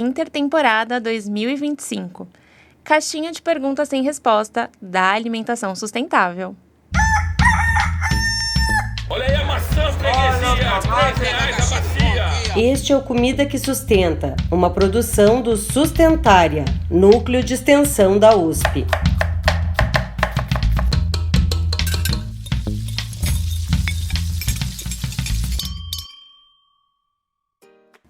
Intertemporada 2025. Caixinha de perguntas sem resposta da alimentação sustentável. Olha aí a maçã, freguesia, R$3 a bacia. Este é o Comida que Sustenta, uma produção do Sustentária, Núcleo de Extensão da USP.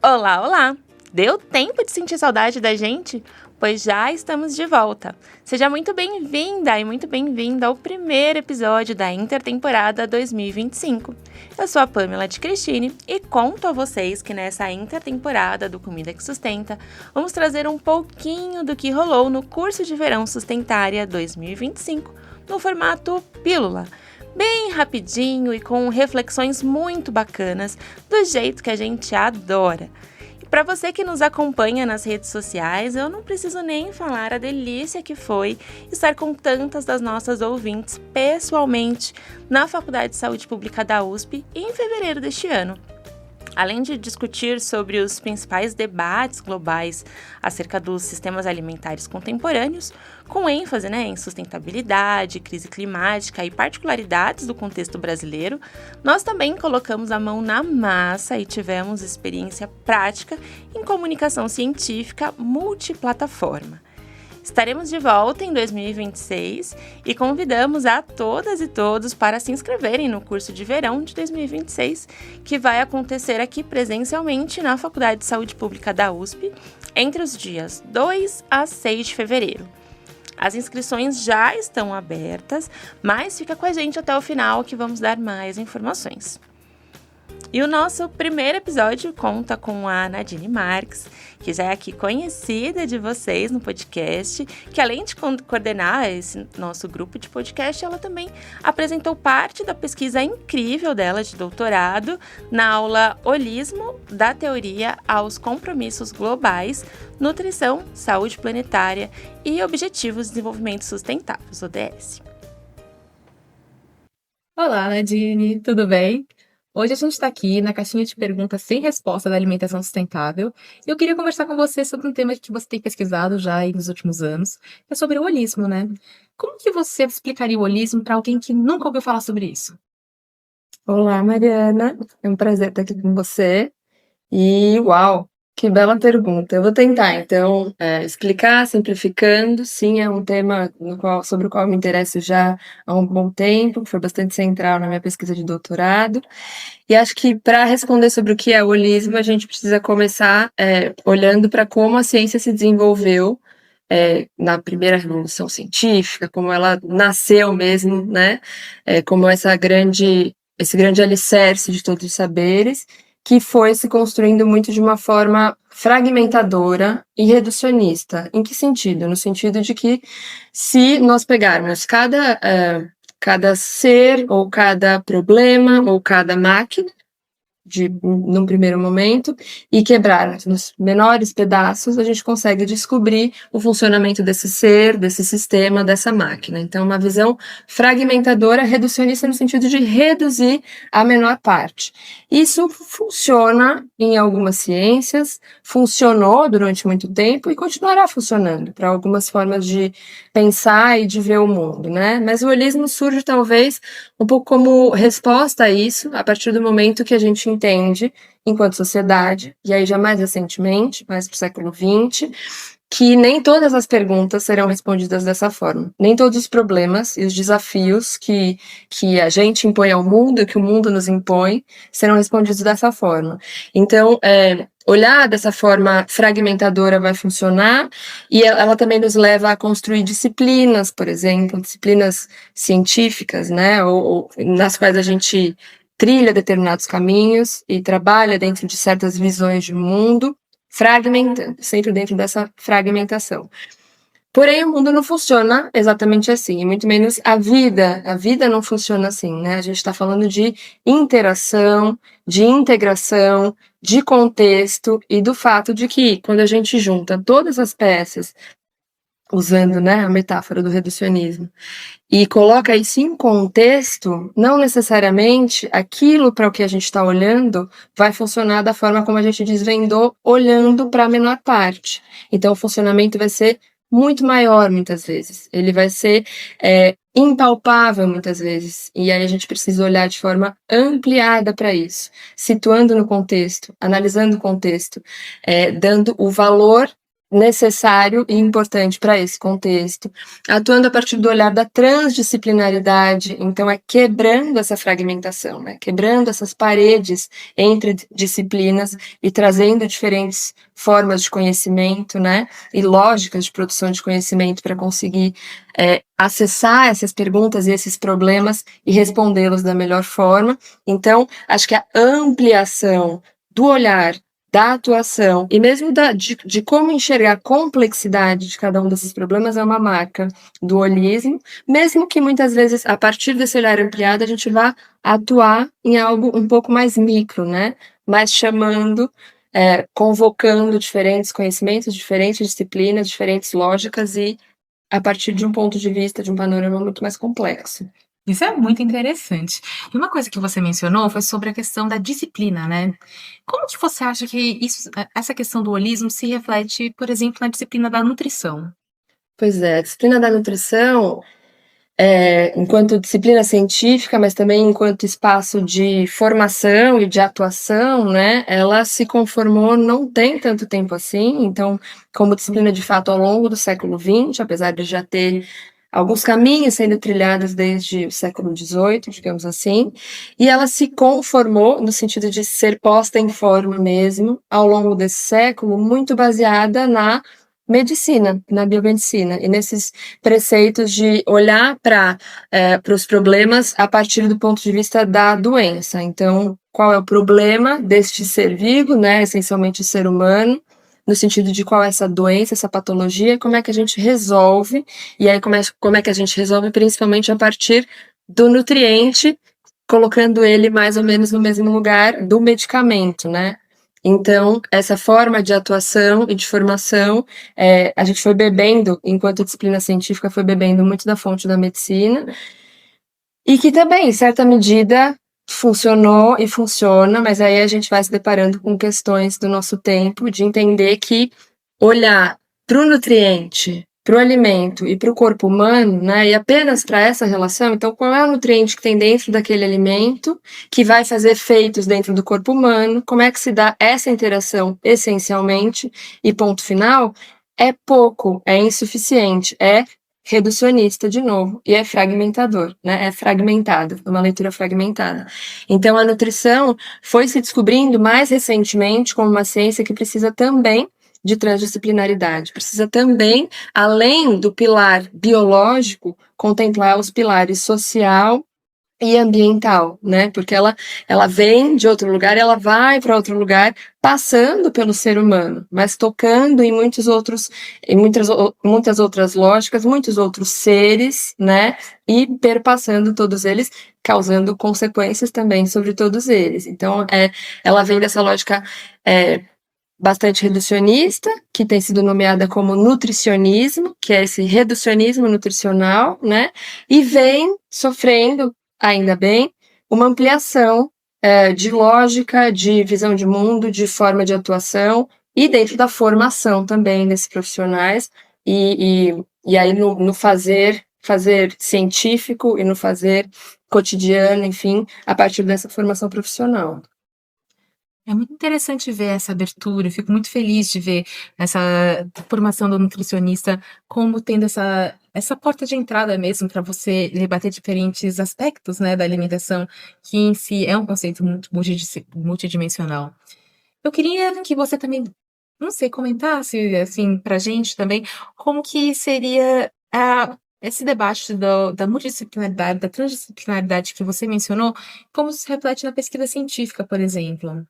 Olá, olá! Deu tempo de sentir saudade da gente? Pois já estamos de volta. Seja muito bem-vinda e muito bem-vindo ao primeiro episódio da Intertemporada 2025. Eu sou a Pamela de Cristine e conto a vocês que nessa intertemporada do Comida que Sustenta, vamos trazer um pouquinho do que rolou no curso de verão Sustentária 2025, no formato Pílula, bem rapidinho e com reflexões muito bacanas, do jeito que a gente adora. Para você que nos acompanha nas redes sociais, eu não preciso nem falar a delícia que foi estar com tantas das nossas ouvintes pessoalmente na Faculdade de Saúde Pública da USP em fevereiro deste ano. Além de discutir sobre os principais debates globais acerca dos sistemas alimentares contemporâneos, com ênfase em sustentabilidade, crise climática e particularidades do contexto brasileiro, nós também colocamos a mão na massa e tivemos experiência prática em comunicação científica multiplataforma. Estaremos de volta em 2026 e convidamos a todas e todos para se inscreverem no curso de verão de 2026, que vai acontecer aqui presencialmente na Faculdade de Saúde Pública da USP, entre os dias 2 a 6 de fevereiro. As inscrições já estão abertas, mas fica com a gente até o final que vamos dar mais informações. E o nosso primeiro episódio conta com a Nadine Marques, que já é aqui conhecida de vocês no podcast, que além de coordenar esse nosso grupo de podcast, ela também apresentou parte da pesquisa incrível dela de doutorado na aula Holismo da Teoria aos Compromissos Globais, Nutrição, Saúde Planetária e Objetivos de Desenvolvimento Sustentáveis, ODS. Olá, Nadine, tudo bem? Hoje a gente está aqui na caixinha de perguntas sem resposta da alimentação sustentável e eu queria conversar com você sobre um tema que você tem pesquisado já aí nos últimos anos, que é sobre o holismo, né? Como que você explicaria o holismo para alguém que nunca ouviu falar sobre isso? Olá, Mariana. É um prazer estar aqui com você. E, uau, que bela pergunta. Eu vou tentar, então, explicar, simplificando. Sim, é um tema sobre o qual eu me interesso já há um bom tempo, que foi bastante central na minha pesquisa de doutorado. E acho que para responder sobre o que é o holismo, a gente precisa começar olhando para como a ciência se desenvolveu na primeira revolução científica, como ela nasceu mesmo, né? Como esse grande alicerce de todos os saberes, que foi se construindo muito de uma forma fragmentadora e reducionista. Em que sentido? No sentido de que, se nós pegarmos cada ser, ou cada problema, ou cada máquina, num primeiro momento, e quebrar nos menores pedaços, a gente consegue descobrir o funcionamento desse ser, desse sistema, dessa máquina. Então, uma visão fragmentadora, reducionista no sentido de reduzir a menor parte. Isso funciona em algumas ciências, funcionou durante muito tempo e continuará funcionando para algumas formas de pensar e de ver o mundo, né? Mas o holismo surge, talvez, um pouco como resposta a isso, a partir do momento que a gente entende, enquanto sociedade, e aí já mais recentemente, mais para o século XX, que nem todas as perguntas serão respondidas dessa forma. Nem todos os problemas e os desafios que a gente impõe ao mundo, que o mundo nos impõe, serão respondidos dessa forma. Então, olhar dessa forma fragmentadora vai funcionar, e ela também nos leva a construir disciplinas, por exemplo, disciplinas científicas, né, ou nas quais a gente trilha determinados caminhos e trabalha dentro de certas visões de mundo, fragmentando, sempre dentro dessa fragmentação. Porém, o mundo não funciona exatamente assim, e muito menos a vida. A vida não funciona assim, né? A gente está falando de interação, de integração, de contexto e do fato de que, quando a gente junta todas as peças usando, né, a metáfora do reducionismo, e coloca isso em contexto, não necessariamente aquilo para o que a gente está olhando vai funcionar da forma como a gente desvendou olhando para a menor parte. Então, o funcionamento vai ser muito maior muitas vezes. Ele vai ser impalpável muitas vezes. E aí a gente precisa olhar de forma ampliada para isso, situando no contexto, analisando o contexto, dando o valor necessário e importante para esse contexto, atuando a partir do olhar da transdisciplinaridade, então quebrando essa fragmentação, né? Quebrando essas paredes entre disciplinas e trazendo diferentes formas de conhecimento, né? E lógicas de produção de conhecimento para conseguir acessar essas perguntas e esses problemas e respondê-los da melhor forma. Então, acho que a ampliação do olhar, da atuação e mesmo de como enxergar a complexidade de cada um desses problemas é uma marca do holismo, mesmo que muitas vezes, a partir desse olhar ampliado, a gente vá atuar em algo um pouco mais micro, né? Mas chamando, convocando diferentes conhecimentos, diferentes disciplinas, diferentes lógicas e a partir de um ponto de vista, de um panorama muito mais complexo. Isso é muito interessante. E uma coisa que você mencionou foi sobre a questão da disciplina, né? Como que você acha que essa questão do holismo se reflete, por exemplo, na disciplina da nutrição? Pois é, a disciplina da nutrição, enquanto disciplina científica, mas também enquanto espaço de formação e de atuação, né, ela se conformou não tem tanto tempo assim, então, como disciplina de fato ao longo do século XX, apesar de já ter alguns caminhos sendo trilhados desde o século XVIII, digamos assim, e ela se conformou no sentido de ser posta em forma mesmo, ao longo desse século, muito baseada na medicina, na biomedicina, e nesses preceitos de olhar para os problemas a partir do ponto de vista da doença. Então, qual é o problema deste ser vivo, né, essencialmente o ser humano, no sentido de qual é essa doença, essa patologia, como é que a gente resolve, e aí como é que a gente resolve, principalmente a partir do nutriente, colocando ele mais ou menos no mesmo lugar do medicamento, né? Então, essa forma de atuação e de formação, a gente foi bebendo, enquanto disciplina científica, foi bebendo muito da fonte da medicina, e que também, em certa medida, funcionou e funciona, mas aí a gente vai se deparando com questões do nosso tempo, de entender que olhar para o nutriente, para o alimento e para o corpo humano, né, e apenas para essa relação, então qual é o nutriente que tem dentro daquele alimento que vai fazer efeitos dentro do corpo humano, como é que se dá essa interação essencialmente, e ponto final, é pouco, é insuficiente, é reducionista de novo, e é fragmentador, né? É fragmentado, é uma leitura fragmentada. Então a nutrição foi se descobrindo mais recentemente como uma ciência que precisa também de transdisciplinaridade, precisa também, além do pilar biológico, contemplar os pilares social e ambiental, né? Porque ela vem de outro lugar e ela vai para outro lugar, passando pelo ser humano, mas tocando em muitas outras lógicas, muitos outros seres, né? E perpassando todos eles, causando consequências também sobre todos eles. Então, ela vem dessa lógica bastante reducionista, que tem sido nomeada como nutricionismo, que é esse reducionismo nutricional, né? E vem sofrendo, ainda bem, uma ampliação de lógica, de visão de mundo, de forma de atuação e dentro da formação também desses profissionais e aí no fazer científico e no fazer cotidiano, enfim, a partir dessa formação profissional. É muito interessante ver essa abertura, eu fico muito feliz de ver essa formação do nutricionista como tendo essa porta de entrada mesmo para você debater diferentes aspectos, né, da alimentação, que em si é um conceito muito multidimensional. Eu queria que você também, não sei, comentasse, assim, pra gente também, como que seria esse debate da multidisciplinaridade, da transdisciplinaridade que você mencionou, como se reflete na pesquisa científica, por exemplo.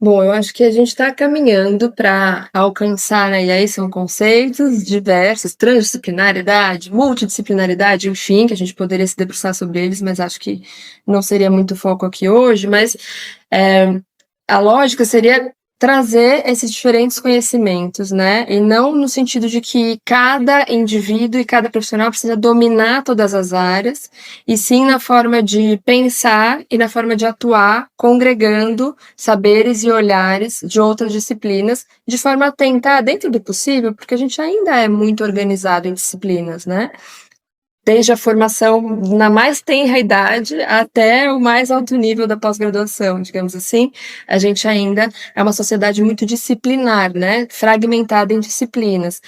Bom, eu acho que a gente está caminhando para alcançar, né, e aí são conceitos diversos, transdisciplinaridade, multidisciplinaridade, enfim, que a gente poderia se debruçar sobre eles, mas acho que não seria muito foco aqui hoje, mas a lógica seria trazer esses diferentes conhecimentos, né? E não no sentido de que cada indivíduo e cada profissional precisa dominar todas as áreas, e sim na forma de pensar e na forma de atuar, congregando saberes e olhares de outras disciplinas, de forma a tentar, dentro do possível, porque a gente ainda é muito organizado em disciplinas, né? Desde a formação na mais tenra idade até o mais alto nível da pós-graduação, digamos assim, a gente ainda é uma sociedade muito disciplinar, né? Fragmentada em disciplinas.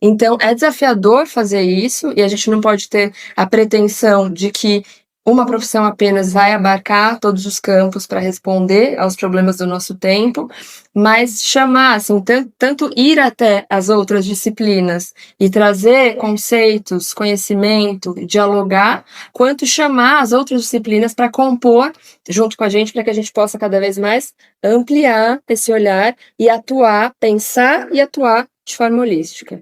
Então, é desafiador fazer isso, e a gente não pode ter a pretensão de que uma profissão apenas vai abarcar todos os campos para responder aos problemas do nosso tempo, mas chamar, assim, tanto ir até as outras disciplinas e trazer conceitos, conhecimento, dialogar, quanto chamar as outras disciplinas para compor junto com a gente, para que a gente possa cada vez mais ampliar esse olhar e atuar, pensar e atuar de forma holística.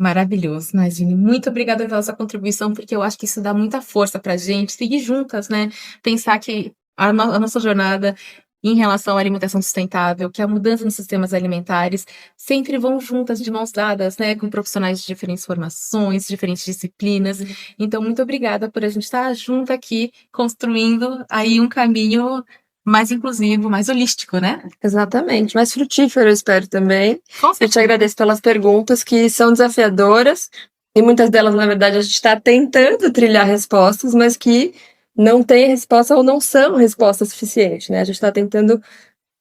Maravilhoso, Nadine. Muito obrigada pela sua contribuição, porque eu acho que isso dá muita força para a gente seguir juntas, né? Pensar que a nossa jornada em relação à alimentação sustentável, que a mudança nos sistemas alimentares sempre vão juntas, de mãos dadas, né? Com profissionais de diferentes formações, diferentes disciplinas. Então, muito obrigada por a gente estar junto aqui, construindo aí um caminho mais inclusivo, mais holístico, né? Exatamente, mais frutífero, eu espero também. Com Eu te certeza. agradeço pelas perguntas, que são desafiadoras, e muitas delas, na verdade, a gente está tentando trilhar respostas, mas que não tem resposta ou não são respostas suficientes, né? A gente está tentando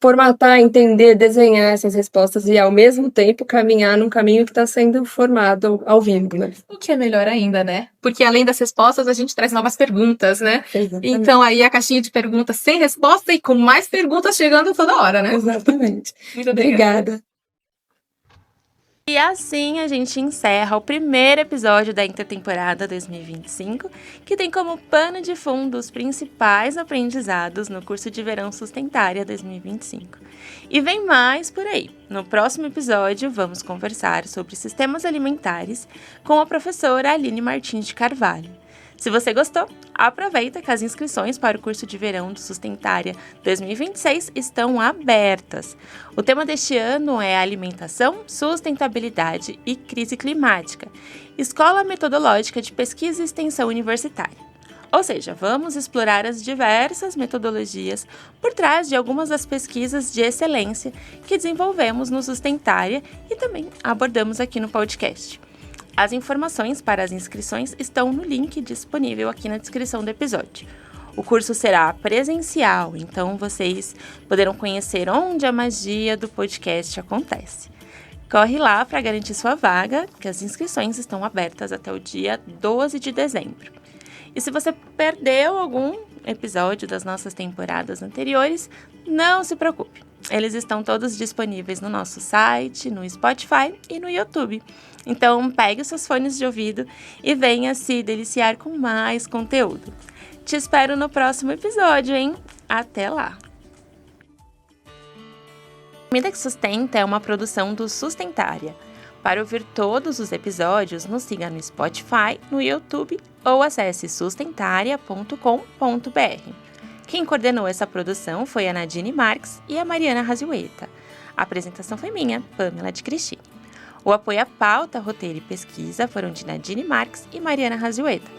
formatar, entender, desenhar essas respostas e, ao mesmo tempo, caminhar num caminho que está sendo formado ao vivo, né? O que é melhor ainda, né? Porque além das respostas, a gente traz novas perguntas, né? Exatamente. Então aí a caixinha de perguntas sem resposta e com mais perguntas chegando toda hora, né? Exatamente. Muito obrigada. Obrigada. E assim a gente encerra o primeiro episódio da Intertemporada 2025, que tem como pano de fundo os principais aprendizados no curso de Verão Sustentária 2025. E vem mais por aí. No próximo episódio, vamos conversar sobre sistemas alimentares com a professora Aline Martins de Carvalho. Se você gostou, aproveita que as inscrições para o curso de verão do Sustentária 2026 estão abertas. O tema deste ano é Alimentação, Sustentabilidade e Crise Climática, Escola Metodológica de Pesquisa e Extensão Universitária. Ou seja, vamos explorar as diversas metodologias por trás de algumas das pesquisas de excelência que desenvolvemos no Sustentária e também abordamos aqui no podcast. As informações para as inscrições estão no link disponível aqui na descrição do episódio. O curso será presencial, então vocês poderão conhecer onde a magia do podcast acontece. Corre lá para garantir sua vaga, que as inscrições estão abertas até o dia 12 de dezembro. E se você perdeu algum episódio das nossas temporadas anteriores, não se preocupe. Eles estão todos disponíveis no nosso site, no Spotify e no YouTube. Então, pegue os seus fones de ouvido e venha se deliciar com mais conteúdo. Te espero no próximo episódio, hein? Até lá! Comida que Sustenta é uma produção do Sustentária. Para ouvir todos os episódios, nos siga no Spotify, no YouTube ou acesse sustentaria.com.br. Quem coordenou essa produção foi a Nadine Marques e a Mariana Raziueta. A apresentação foi minha, Pamela de Cristi. O apoio à pauta, roteiro e pesquisa foram de Nadine Marques e Mariana Raziueta.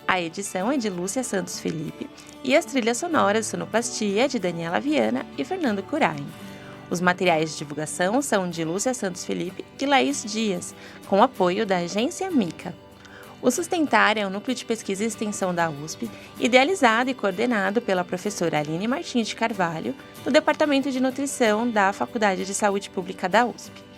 A edição é de Lúcia Santos Felipe e as trilhas sonoras de sonoplastia de Daniela Viana e Fernando Curain. Os materiais de divulgação são de Lúcia Santos Felipe e Laís Dias, com apoio da agência Mica. O Sustentária é um núcleo de pesquisa e extensão da USP, idealizado e coordenado pela professora Aline Martins de Carvalho, do Departamento de Nutrição da Faculdade de Saúde Pública da USP.